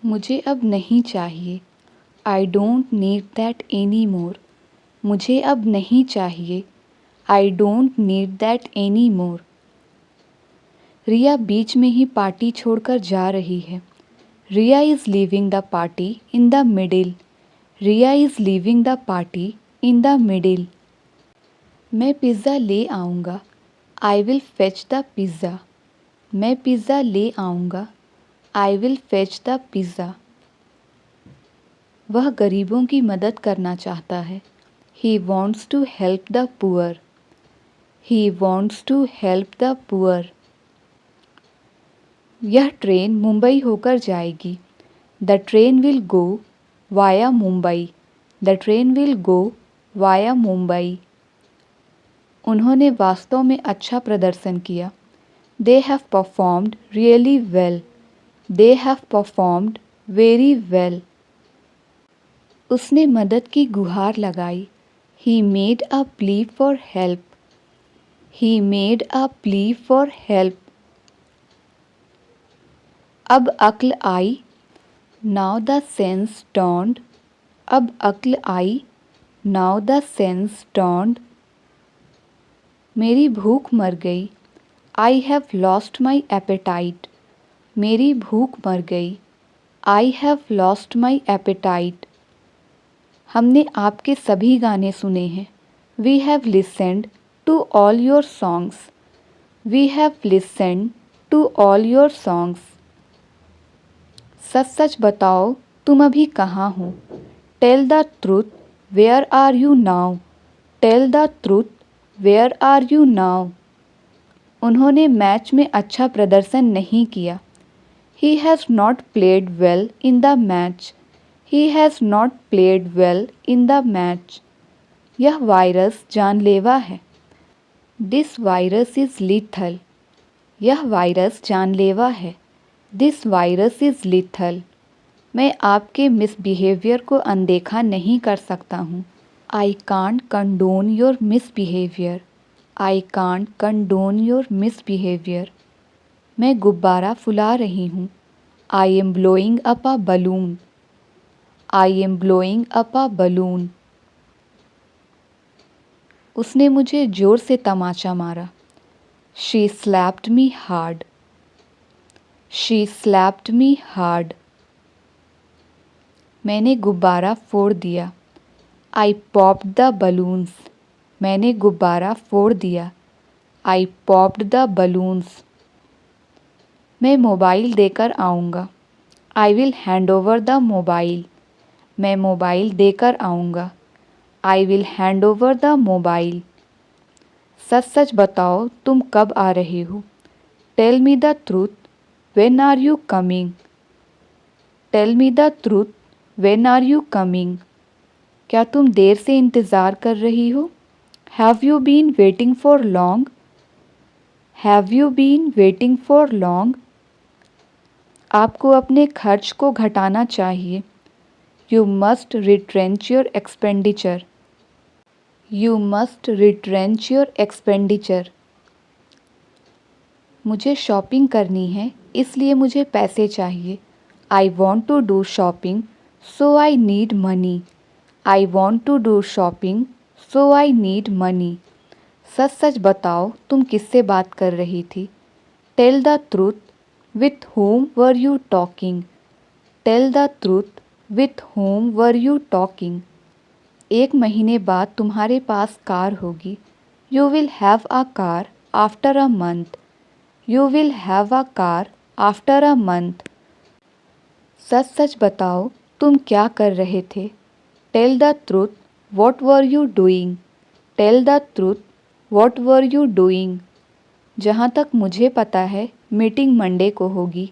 मुझे अब नहीं चाहिए। I don't need that any more. मुझे अब नहीं चाहिए। I don't need that any more. Riya बीच में ही पार्टी छोड़कर जा रही है। Riya is leaving the party in the middle. Riya is leaving the party in the middle. मैं पिज़्ज़ा ले आऊँगा। I will fetch the pizza. मैं पिज़्ज़ा ले आऊँगा। I will fetch the pizza. वह गरीबों की मदद करना चाहता है। ही wants to help the poor. He wants to help the poor. यह ट्रेन मुंबई होकर जाएगी। The train will go via Mumbai. The train will go via Mumbai. उन्होंने वास्तव में अच्छा प्रदर्शन किया। They have performed really well. They have performed very well. उसने मदद की गुहार लगाई। He made a plea for help. He made a plea for help. अब अक्ल आई। Now the sense dawned। अब अक्ल आई। Now the sense dawned। मेरी भूख मर गई। I have lost my appetite. मेरी भूख मर गई। I have lost my appetite. हमने आपके सभी गाने सुने हैं। We have listened to all your songs. We have listened to all your songs. सच सच बताओ तुम अभी कहाँ हो। Tell the truth where are you now. Tell the truth where are you now. उन्होंने मैच में अच्छा प्रदर्शन नहीं किया। He has not played well in the match. He has not played well in the match. यह virus जानलेवा है। This virus is lethal. यह वायरस जानलेवा है। This virus is lethal. मैं आपके मिसबिहेवियर को अनदेखा नहीं कर सकता हूँ। I can't condone your misbehaviour. I can't condone your misbehaviour. मैं गुब्बारा फुला रही हूँ। I M blowing up a balloon. I am blowing up a balloon. उसने मुझे जोर से तमाचा मारा। She slapped me hard. She slapped me hard. मैंने गुब्बारा फोड़ दिया। I popped the balloons. मैंने गुब्बारा फोड़ दिया। I popped the balloons. मैं मोबाइल देकर आऊँगा। I will hand over the mobile. मैं मोबाइल देकर आऊँगा। I will hand over the mobile. सच सच बताओ तुम कब आ रहे हो। Tell me the truth when are you coming. Tell me the truth when are you coming. क्या तुम देर से इंतज़ार कर रही हो। Have you been waiting for long. Have you been waiting for long. आपको अपने खर्च को घटाना चाहिए। You must retrench your expenditure. You must retrench your expenditure. मुझे शॉपिंग करनी है इसलिए मुझे पैसे चाहिए। I want to do shopping so I need money. I want to do shopping so I need money. सच सच बताओ तुम किससे बात कर रही थी। Tell the truth with whom were you talking. Tell the truth with whom were you talking. 1 महीने बाद तुम्हारे पास कार होगी। You will have a car after a month. You will have a car after a month. सच सच बताओ तुम क्या कर रहे थे। Tell the truth what were you doing. Tell the truth what were you doing. जहाँ तक मुझे पता है मीटिंग मंडे को होगी।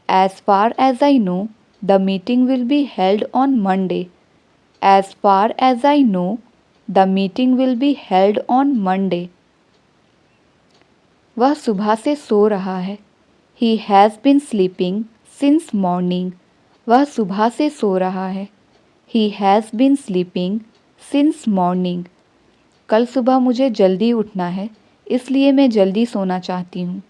As far as I know the meeting will be held on Monday. As far as I know the meeting will be held on Monday. वह सुबह से सो रहा है। He has been sleeping since morning. वह सुबह से सो रहा है। He has been sleeping since morning. कल सुबह मुझे जल्दी उठना है इसलिए मैं जल्दी सोना चाहती हूँ।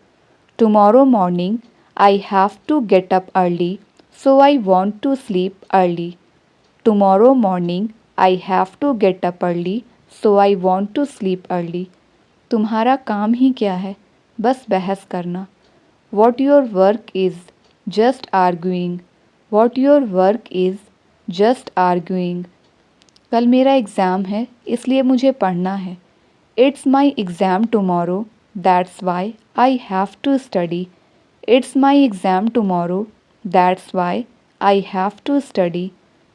Tomorrow morning I have to get up early so I want to sleep early. Tomorrow morning I have to get up early, so I want to sleep early. तुम्हारा काम ही क्या है? बस बहस करना. What your work is? Just arguing. What your work is? Just arguing. कल मेरा exam है इसलिए मुझे पढ़ना है. It's my exam tomorrow, that's why I have to study. It's my exam tomorrow, that's why I have to study.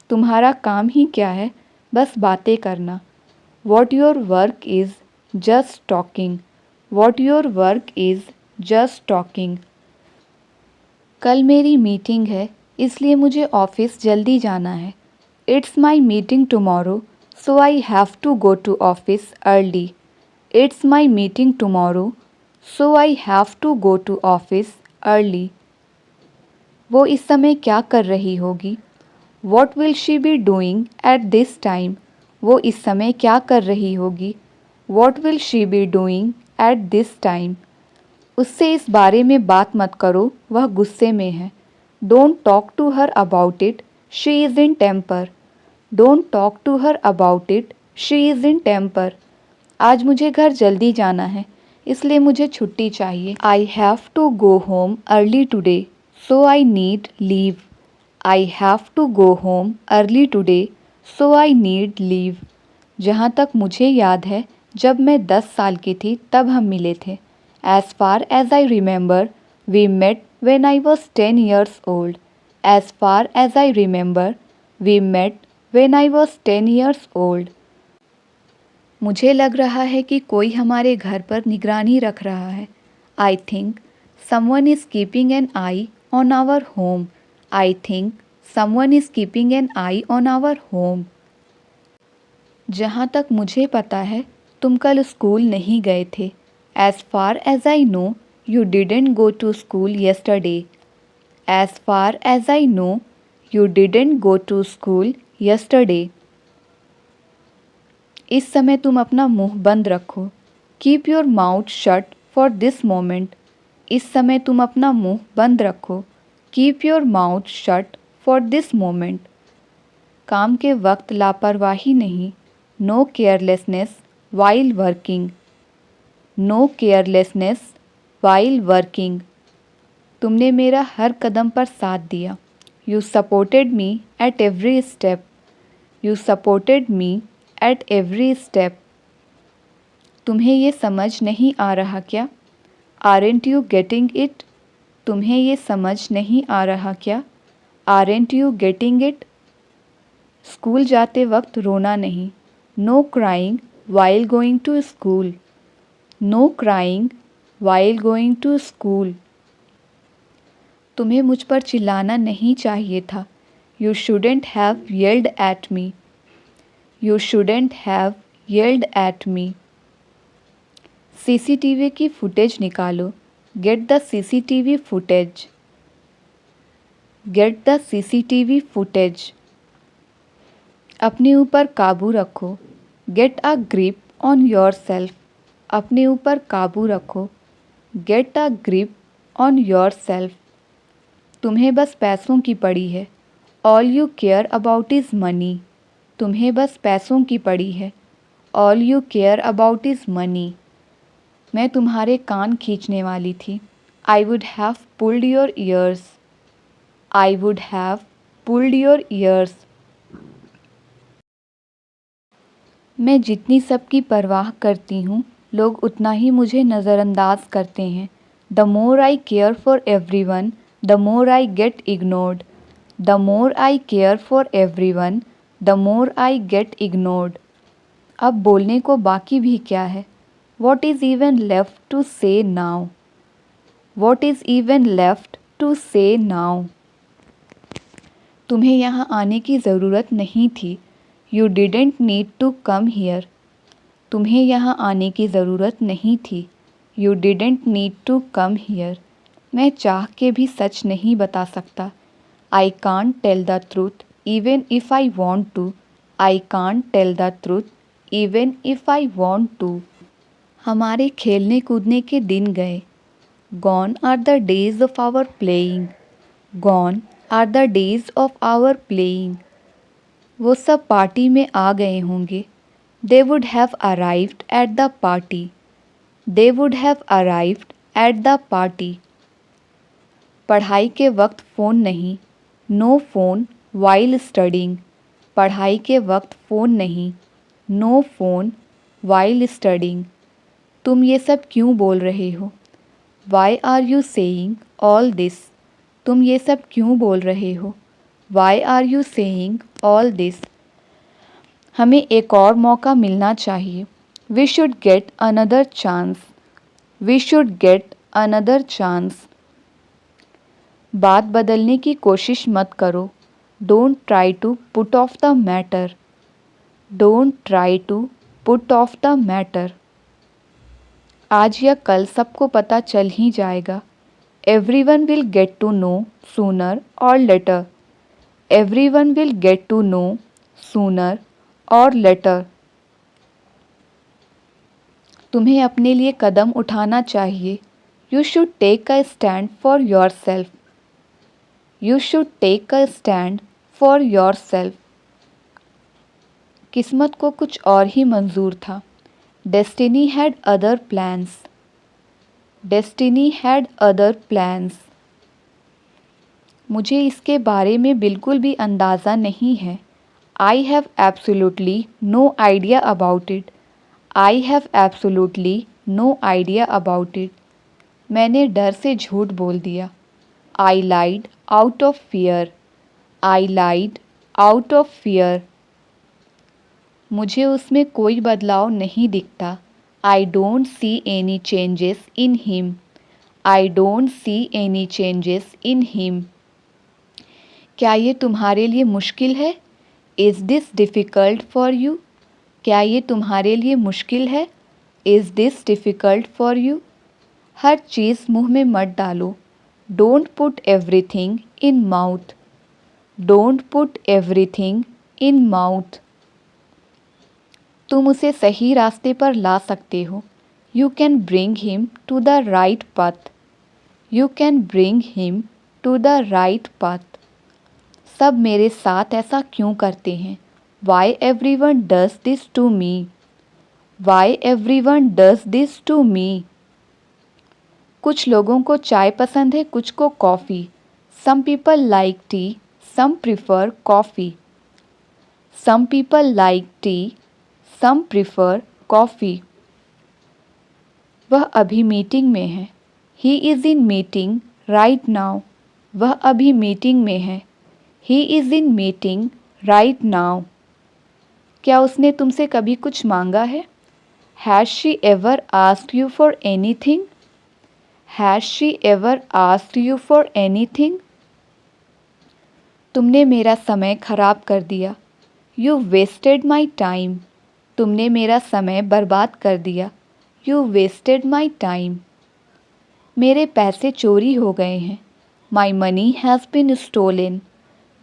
तुम्हारा काम ही क्या है? बस बातें करना. What your work is? Just talking. What your work is? Just talking. कल मेरी meeting है इसलिए मुझे ऑफ़िस जल्दी जाना है. It's my meeting tomorrow, so I have to go to office early. It's my meeting tomorrow, so I have to go to office early. वो इस समय क्या कर रही होगी? What will she be doing at this time? वो इस समय क्या कर रही होगी? What will she be doing at this time? उससे इस बारे में बात मत करो, वह गुस्से में है. Don't talk to her about it, she is in temper. Don't talk to her about it, she is in temper. आज मुझे घर जल्दी जाना है इसलिए मुझे छुट्टी चाहिए. I have to go home early today, so I need leave. I have to go home early today, so I need leave. जहाँ तक मुझे याद है जब मैं 10 साल की थी तब हम मिले थे. As far as I remember, we met when I was 10 years old. As far as I remember, we met when I was 10 years old. मुझे लग रहा है कि कोई हमारे घर पर निगरानी रख रहा है. I think someone is keeping an eye on our home. I think someone is keeping an eye on our home. जहाँ तक मुझे पता है तुम कल स्कूल नहीं गए थे. As far as I know, you didn't go to school yesterday. As far as I know, you didn't go to school yesterday. इस समय तुम अपना मुंह बंद रखो. Keep your mouth shut for this moment. इस समय तुम अपना मुंह बंद रखो. Keep your mouth shut for this moment. काम के वक्त लापरवाही नहीं. No carelessness while working. No carelessness while working. तुमने मेरा हर कदम पर साथ दिया. You supported me at every step. You supported me at every step. तुम्हें ये समझ नहीं आ रहा क्या? Aren't you getting it? तुम्हें ये समझ नहीं आ रहा क्या? Aren't you getting it? School जाते वक्त रोना नहीं. No crying while going to school. No crying while going to school. तुम्हें मुझ पर चिल्लाना नहीं चाहिए था. You shouldn't have yelled at me. You shouldn't have yelled at me. CCTV की फुटेज निकालो. Get the CCTV footage. Get the CCTV footage. अपने ऊपर काबू रखो. Get a grip on yourself. अपने ऊपर काबू रखो. Get a grip on yourself. तुम्हें बस पैसों की पड़ी है. All you care about is money. तुम्हें बस पैसों की पड़ी है. All you care about is money. मैं तुम्हारे कान खींचने वाली थी. I would have pulled your ears. I would have pulled your ears. मैं जितनी सबकी परवाह करती हूँ लोग उतना ही मुझे नज़रअंदाज करते हैं. The more I care for everyone, the more I get ignored. The more I care for everyone, the more I get ignored. अब बोलने को बाकी भी क्या है? What is even left to say now? What is even left to say now? तुम्हें यहाँ आने की ज़रूरत नहीं थी. You didn't need to come here. तुम्हें यहाँ आने की ज़रूरत नहीं थी. You didn't need to come here. मैं चाह के भी सच नहीं बता सकता. I can't tell the truth even if I want to. I can't tell the truth even if I want to. हमारे खेलने कूदने के दिन गए. Gone are the days of our playing. Gone are the days of our playing. वो सब party में आ गए होंगे। They would have arrived at the party. They would have arrived at the party. पढ़ाई के वक्त फ़ोन नहीं। No phone while studying. पढ़ाई के वक्त फ़ोन नहीं। No phone while studying. तुम ये सब क्यों बोल रहे हो? Why are you saying all this. तुम ये सब क्यों बोल रहे हो? Why are you saying all this. हमें एक और मौका मिलना चाहिए। We should get another chance. We should get another chance. बात बदलने की कोशिश मत करो। Don't try to put off the matter. Don't try to put off the matter. आज या कल सबको पता चल ही जाएगा। Everyone will get to know sooner or later. Everyone will get to know sooner or later. तुम्हें अपने लिए कदम उठाना चाहिए। You should take a stand for yourself. You should take a stand for yourself. किस्मत को कुछ और ही मंजूर था। Destiny had other plans. Destiny had other plans. मुझे इसके बारे में बिल्कुल भी अंदाज़ा नहीं है। I have absolutely no idea about it. I have absolutely no idea about it. मैंने डर से झूठ बोल दिया। I lied out of fear. I lied out of fear. मुझे उसमें कोई बदलाव नहीं दिखता। I don't see any changes in him. I don't see any changes in him. क्या ये तुम्हारे लिए मुश्किल है? Is this difficult for you? क्या ये तुम्हारे लिए मुश्किल है? Is this difficult for you? हर चीज़ मुंह में मत डालो। Don't put everything in mouth. Don't put everything in mouth. तुम उसे सही रास्ते पर ला सकते हो। You can bring him to the right path. You can bring him to the right path. सब मेरे साथ ऐसा क्यों करते हैं? Why everyone does this to me. Why everyone does this to me. कुछ लोगों को चाय पसंद है, कुछ को coffee. Some people like tea, some prefer coffee. Some people like tea, some prefer coffee. वह अभी मीटिंग में है। He is in meeting right now. वह अभी मीटिंग में है। He is in meeting right now. क्या उसने तुमसे कभी कुछ मांगा है? Has she ever asked you for anything? Has she ever asked you for anything? तुमने मेरा समय खराब कर दिया। You wasted my time. तुमने मेरा समय बर्बाद कर दिया। You wasted my time. मेरे पैसे चोरी हो गए हैं। My money has been stolen.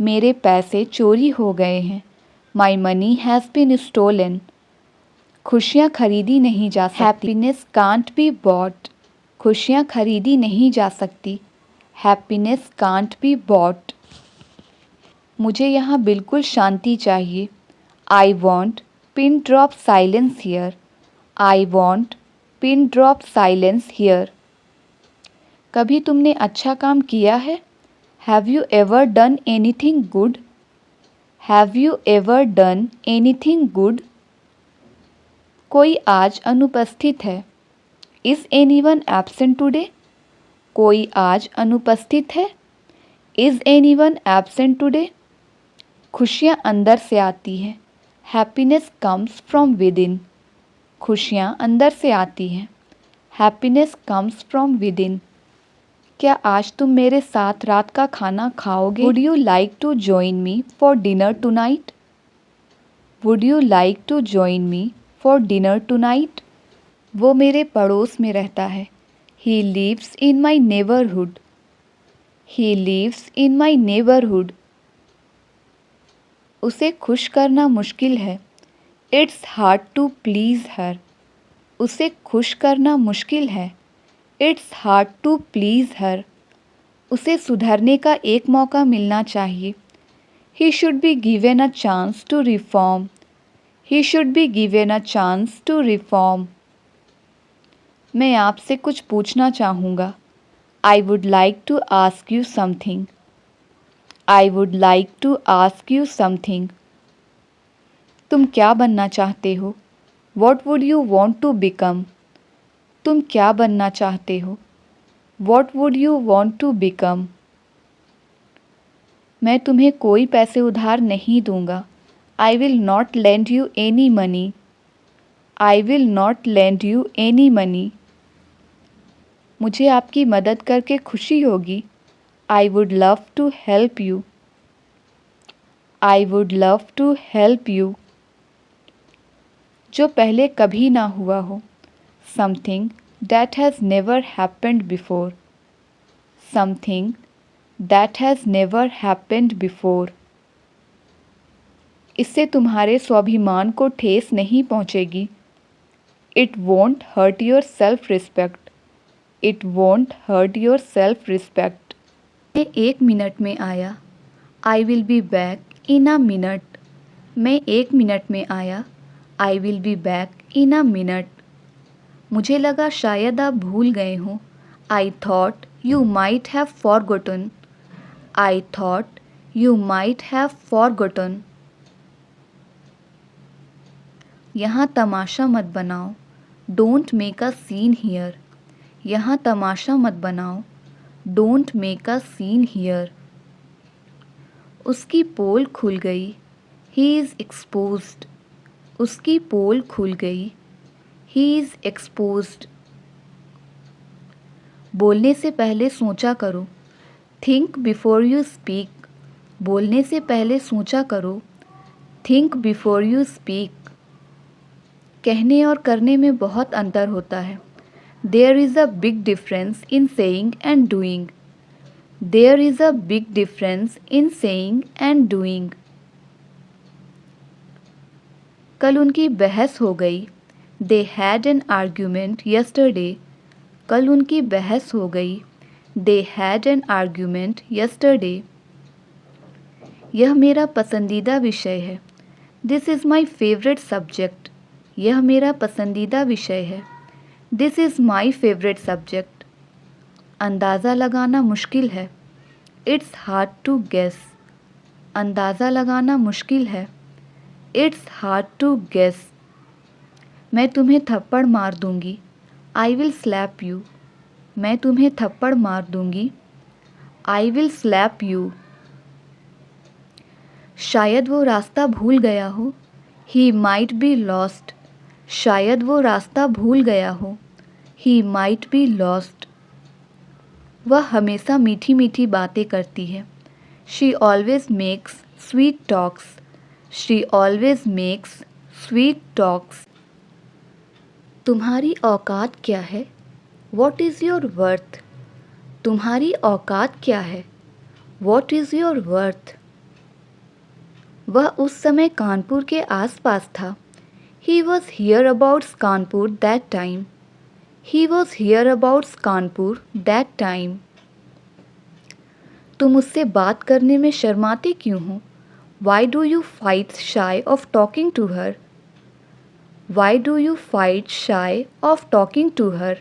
मेरे पैसे चोरी हो गए हैं। My money has been stolen. खुशियाँ खरीदी नहीं जा सकती। Happiness can't be bought. खुशियाँ खरीदी नहीं जा सकती। Happiness can't be bought. मुझे यहाँ बिल्कुल शांति चाहिए। I want pin drop silence here. I want pin drop silence here. कभी तुमने अच्छा काम किया है? Have you ever done anything good? Have you ever done anything good? कोई आज अनुपस्थित है। Is anyone absent today? कोई आज अनुपस्थित है। Is anyone absent today? खुशियाँ अंदर से आती हैं। Happiness comes from within. खुशियाँ अंदर से आती हैं। Happiness comes from within. क्या आज तुम मेरे साथ रात का खाना खाओगे? Would you like to join me for dinner tonight? Would you like to join me for dinner tonight? वो मेरे पड़ोस में रहता है। He lives in my neighbourhood. He lives in my neighbourhood. उसे खुश करना मुश्किल है। इट्स हार्ड टू प्लीज़ हर। उसे खुश करना मुश्किल है। इट्स हार्ड टू प्लीज़ हर। उसे सुधरने का एक मौका मिलना चाहिए। He should be given a chance to reform. He should be given a chance to reform. मैं आपसे कुछ पूछना चाहूँगा। I would like to ask you something. I would like to ask you something. तुम क्या बनना चाहते हो? What would you want to become? तुम क्या बनना चाहते हो? What would you want to become? मैं तुम्हें कोई पैसे उधार नहीं दूंगा। I will not lend you any money. I will not lend you any money. मुझे आपकी मदद करके खुशी होगी। I would love to help you. I would love to help you. जो पहले कभी ना हुआ हो। Something that has never happened before. Something that has never happened before. इससे तुम्हारे स्वाभिमान को ठेस नहीं पहुंचेगी। It won't hurt your self-respect. It won't hurt your self-respect. मैं 1 मिनट में आया। I will be back in a minute. मैं 1 मिनट में आया। I will be back in a minute. मुझे लगा शायद आप भूल गए हों। I thought you might have forgotten. I thought you might have forgotten. यहाँ तमाशा मत बनाओ। Don't make a scene here. यहाँ तमाशा मत बनाओ। Don't make a scene here. उसकी पोल खुल गई। He is exposed. उसकी पोल खुल गई। He is exposed. बोलने से पहले सोचा करो। Think before you speak. बोलने से पहले सोचा करो। Think before you speak. कहने और करने में बहुत अंतर होता है। There is a big difference in saying and doing. There is a big difference in saying and doing. कल उनकी बहस हो गई। They had an argument yesterday. कल उनकी बहस हो गई। They had an argument yesterday. यह मेरा पसंदीदा विषय है। This is my favorite subject. यह मेरा पसंदीदा विषय है। This is my favorite subject. अंदाज़ा लगाना मुश्किल है। It's hard to guess. अंदाज़ा लगाना मुश्किल है। It's hard to guess. मैं तुम्हें थप्पड़ मार दूंगी। I will slap you. मैं तुम्हें थप्पड़ मार दूंगी। I will slap you. शायद वो रास्ता भूल गया हो। He might be lost. शायद वो रास्ता भूल गया हो। He might be lost. वह हमेशा मीठी मीठी बातें करती है। She always makes sweet talks. She always makes sweet talks. तुम्हारी औकात क्या है? What is your worth? तुम्हारी औकात क्या है? What is your worth? वह उस समय कानपुर के आसपास था। He was hereabouts Kanpur that time. He was hereabouts Kanpur that time. तुम उससे बात करने में शर्माते क्यों हो? Why do you fight shy of talking to her? Why do you fight shy of talking to her?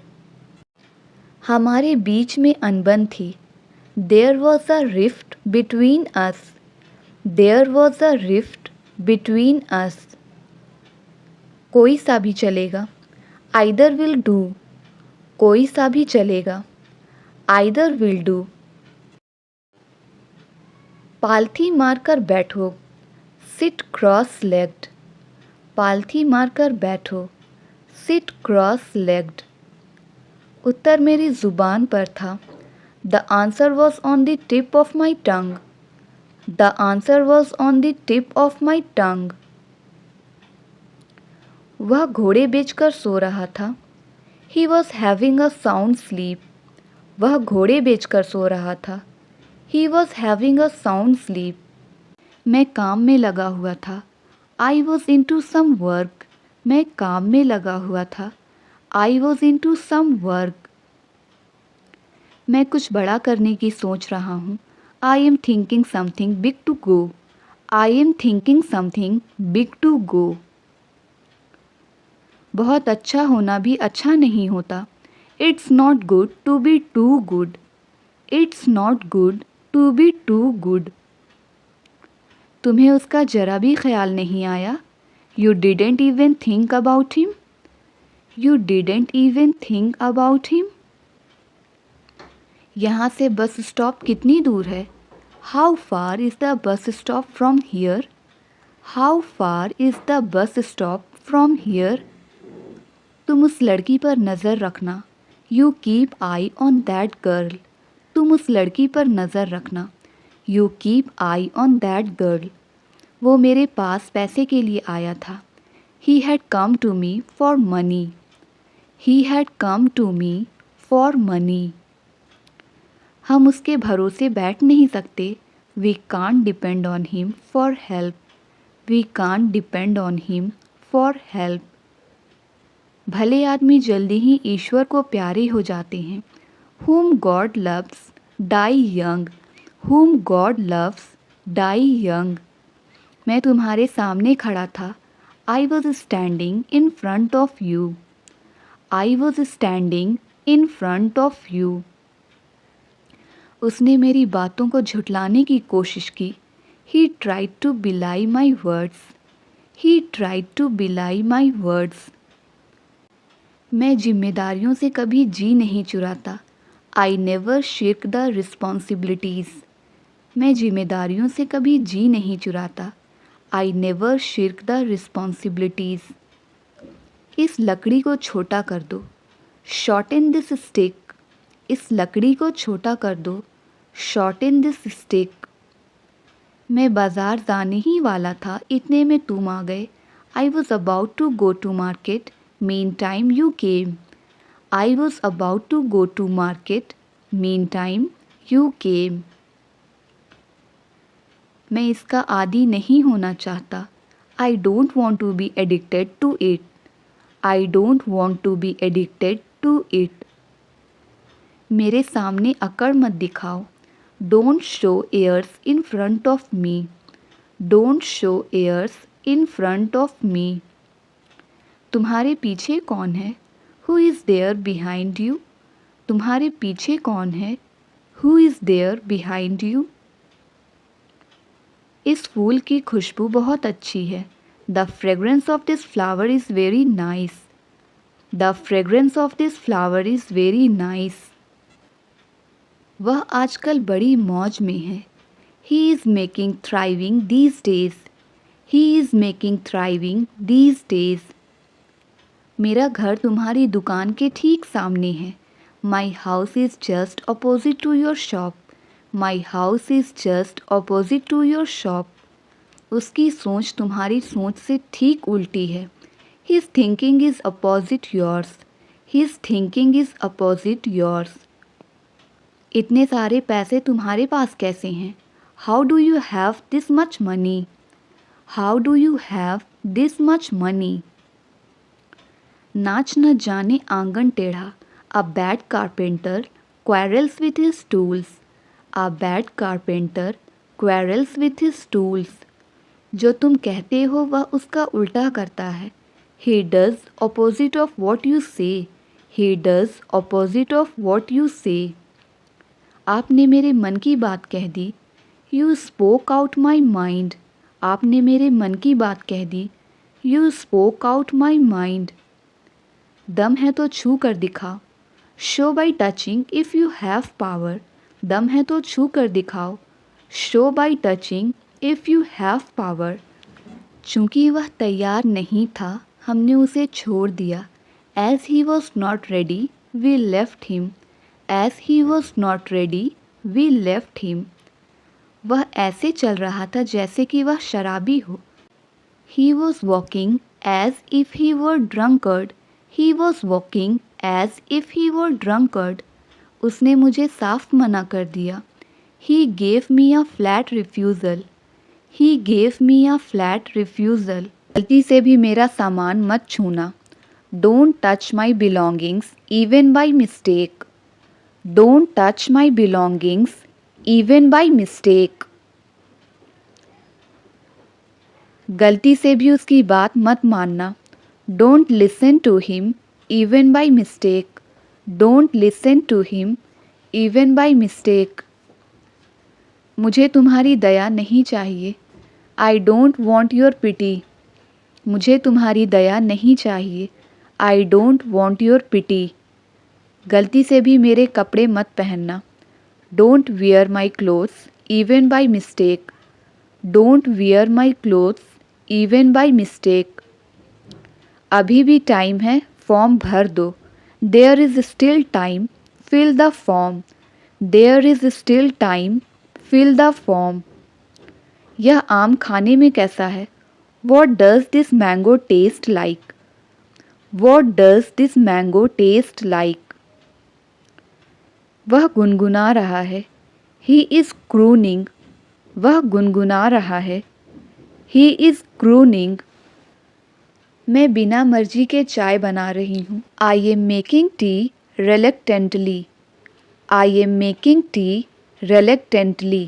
हमारे बीच में अनबन थी। There was a rift between us. There was a rift between us. कोई सा भी चलेगा। Either will do. कोई सा भी चलेगा। Either will do. पालथी मारकर बैठो। Sit cross-legged. पालथी मारकर बैठो। Sit cross-legged. उत्तर मेरी ज़ुबान पर था। The answer was on the tip of my tongue. The answer was on the tip of my tongue. वह घोड़े बेचकर सो रहा था। He was having a sound sleep. वह घोड़े बेचकर सो रहा था। He was having a sound sleep. मैं काम में लगा हुआ था। I was into some work. मैं काम में लगा हुआ था। I was into some work. मैं कुछ बड़ा करने की सोच रहा हूँ। I am thinking something big to go. I am thinking something big to go. बहुत अच्छा होना भी अच्छा नहीं होता। It's not good to be too good. It's not good to be too good. तुम्हें उसका जरा भी ख्याल नहीं आया? You didn't even think about him. You didn't even think about him. यहाँ से बस स्टॉप कितनी दूर है? How far is the bus stop from here? How far is the bus stop from here? तुम उस लड़की पर नज़र रखना। You keep eye on that girl. तुम उस लड़की पर नज़र रखना। You keep eye on that girl. वो मेरे पास पैसे के लिए आया था। He had come to me for money. He had come to me for money. हम उसके भरोसे बैठ नहीं सकते। We can't depend on him for help. We can't depend on him for help. भले आदमी जल्दी ही ईश्वर को प्यारे हो जाते हैं। Whom God loves die young. Whom God loves die young. मैं तुम्हारे सामने खड़ा था। I was standing in front of you. I was standing in front of you. उसने मेरी बातों को झुठलाने की कोशिश की। He tried to belie my words. He tried to belie my words. मैं जिम्मेदारियों से कभी जी नहीं चुराता। I never shirk the responsibilities. मैं जिम्मेदारियों से कभी जी नहीं चुराता। I never shirk the responsibilities. इस लकड़ी को छोटा कर दो। Shorten this stick. इस लकड़ी को छोटा कर दो। Shorten this stick. मैं बाज़ार जाने ही वाला था, इतने में तुम आ गए। I was about to go to market. Meantime you came. I was about to go to market. Meantime you came. मैं इसका आदी नहीं होना चाहता। I don't want to be addicted to it. I don't want to be addicted to it. मेरे सामने अकड़ मत दिखाओ। Don't show airs in front of me. Don't show airs in front of me. तुम्हारे पीछे कौन है? Who is there behind you? तुम्हारे पीछे कौन है? Who is there behind you? इस फूल की खुशबू बहुत अच्छी है। The fragrance of this flower is very nice. The fragrance of this flower is very nice. वह आजकल बड़ी मौज में है। He is making thriving these days. He is making thriving these days. मेरा घर तुम्हारी दुकान के ठीक सामने है। My house is just opposite to your shop. My house is just opposite to your shop. उसकी सोच तुम्हारी सोच से ठीक उल्टी है। His thinking is opposite yours. His thinking is opposite yours. इतने सारे पैसे तुम्हारे पास कैसे हैं? How do you have this much money? How do you have this much money? नाच न जाने आंगन टेढ़ा। A bad carpenter quarrels with his tools. A bad carpenter quarrels with his tools. जो तुम कहते हो वह उसका उल्टा करता है। He does opposite of what you say. He does opposite of what you say. आपने मेरे मन की बात कह दी। You spoke out my mind. आपने मेरे मन की बात कह दी। You spoke out my mind. दम है तो छू कर दिखाओ। Show by touching if you have power. दम है तो छू कर दिखाओ। Show by touching if you have power. चूँकि वह तैयार नहीं था, हमने उसे छोड़ दिया। As he was not ready, we left him. As he was not ready, we left him. वह ऐसे चल रहा था जैसे कि वह शराबी हो। He was walking as if he were drunkard. He was walking as if he were drunkard. उसने मुझे साफ मना कर दिया। He gave me a flat refusal. He gave me a flat refusal. गलती से भी मेरा सामान मत छूना। Don't touch my belongings even by mistake. Don't touch my belongings even by mistake. गलती से भी उसकी बात मत मानना। Don't listen to him even by mistake. Don't listen to him even by mistake. मुझे तुम्हारी दया नहीं चाहिए। I don't want your pity. मुझे तुम्हारी दया नहीं चाहिए। I don't want your pity. गलती से भी मेरे कपड़े मत पहनना। Don't wear my clothes even by mistake. Don't wear my clothes even by mistake. अभी भी टाइम है, फॉर्म भर दो। There is still time, fill the form. There is still time, fill the form. यह आम खाने में कैसा है? What does this mango taste like? What does this mango taste like? वह गुनगुना रहा है। He is crooning. वह गुनगुना रहा है। He is crooning. मैं बिना मर्जी के चाय बना रही हूँ। I am making tea reluctantly। I am making tea reluctantly।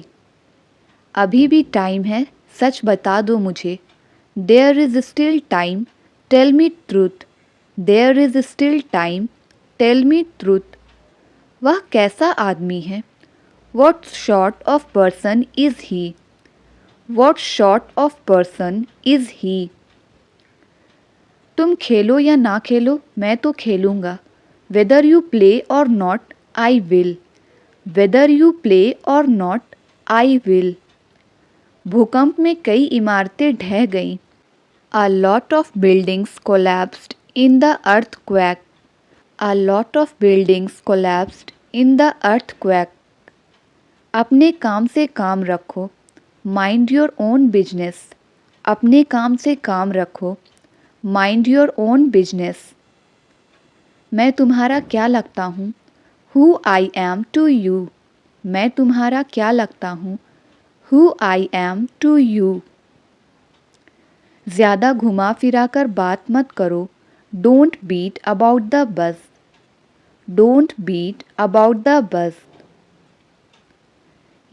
अभी भी टाइम है, सच बता दो मुझे। There is still time, tell me truth. There is still time, tell me truth. वह कैसा आदमी है? What sort of person is he? What sort of person is he? तुम खेलो या ना खेलो, मैं तो खेलूँगा। Whether you play or not, I will. Whether you play or not, I will. भूकंप में कई इमारतें ढह गईं। A lot of buildings collapsed in the earthquake. A lot of buildings collapsed in the earthquake. अपने काम से काम रखो। Mind your own business. अपने काम से काम रखो। Mind your own business. मैं तुम्हारा क्या लगता हूँ? Who I am to you. मैं तुम्हारा क्या लगता हूँ? Who I am to you. ज़्यादा घुमा फिरा कर बात मत करो। Don't beat about the bush. Don't beat about the bush.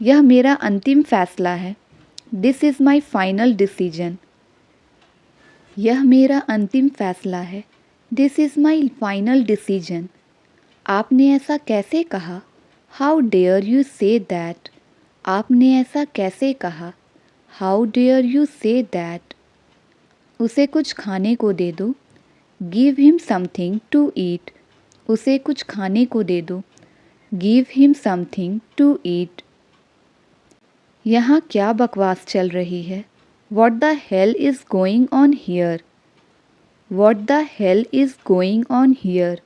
यह मेरा अंतिम फैसला है। This is my final decision. यह मेरा अंतिम फैसला है। This is my final decision. आपने ऐसा कैसे कहा? How dare you say that. आपने ऐसा कैसे कहा? How dare you say that. उसे कुछ खाने को दे दो। Give him something to eat. उसे कुछ खाने को दे दो। Give him something to eat. यहाँ क्या बकवास चल रही है? What the hell is going on here. What the hell is going on here.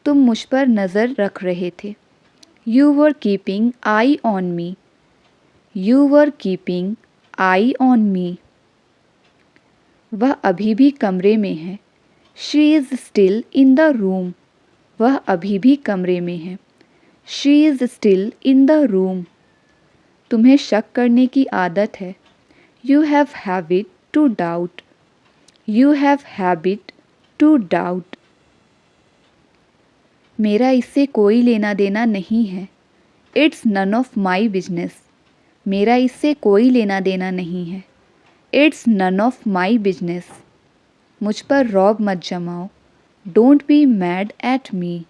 तुम मुझ पर नज़र रख रहे थे। You were keeping eye on me. You were keeping eye on me. वह अभी भी कमरे में है। She is still in the room. वह अभी भी कमरे में है। She is still in the room. तुम्हें शक करने की आदत है। You have habit to doubt. You have habit to doubt. मेरा इससे कोई लेना देना नहीं है। It's none of my business. मेरा इससे कोई लेना देना नहीं है। It's none of my business. मुझ पर रौब मत जमाओ। Don't be mad at me.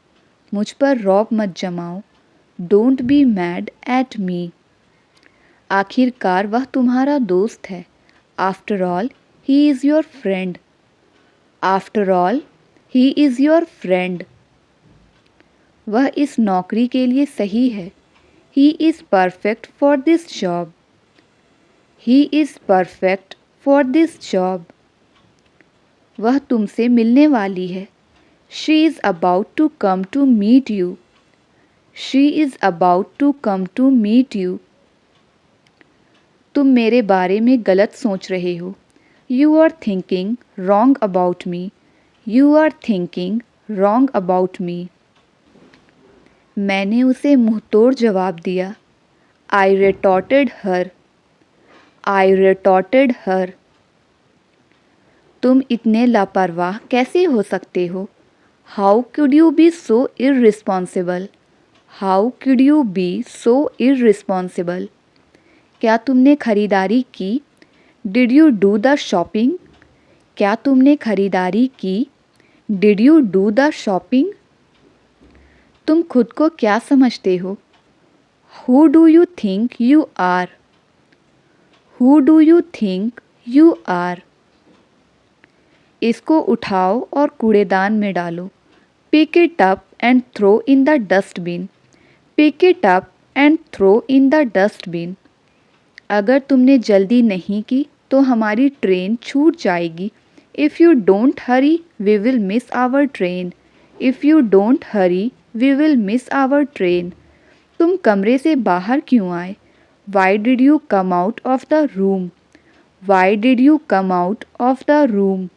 मुझ पर रौब मत जमाओ। Don't be mad at me. आखिरकार वह तुम्हारा दोस्त है। After all he is your friend. After all he is your friend. वह इस नौकरी के लिए सही है। He is perfect for this job. He is perfect for this job. वह तुमसे मिलने वाली है। She is about to come to meet you. She is about to come to meet you. तुम मेरे बारे में गलत सोच रहे हो। You are thinking wrong about me. You are thinking wrong about me. मैंने उसे मुंहतोड़ जवाब दिया। आई retorted her. I retorted her. तुम इतने लापरवाह कैसे हो सकते हो? How could you be so irresponsible? How could you be so irresponsible? क्या तुमने खरीदारी की? Did you do the shopping? क्या तुमने खरीदारी की? Did you do the shopping? तुम खुद को क्या समझते हो? Who do you think you are? Who do you think you are? इसको उठाओ और कूड़ेदान में डालो। Pick it up and throw in the dustbin. Pick it up and throw in the dustbin. अगर तुमने जल्दी नहीं की तो हमारी ट्रेन छूट जाएगी। If you don't hurry we will miss our train. If you don't hurry we will miss our train. तुम कमरे से बाहर क्यों आए? Why did you come out of the room? Why did you come out of the room?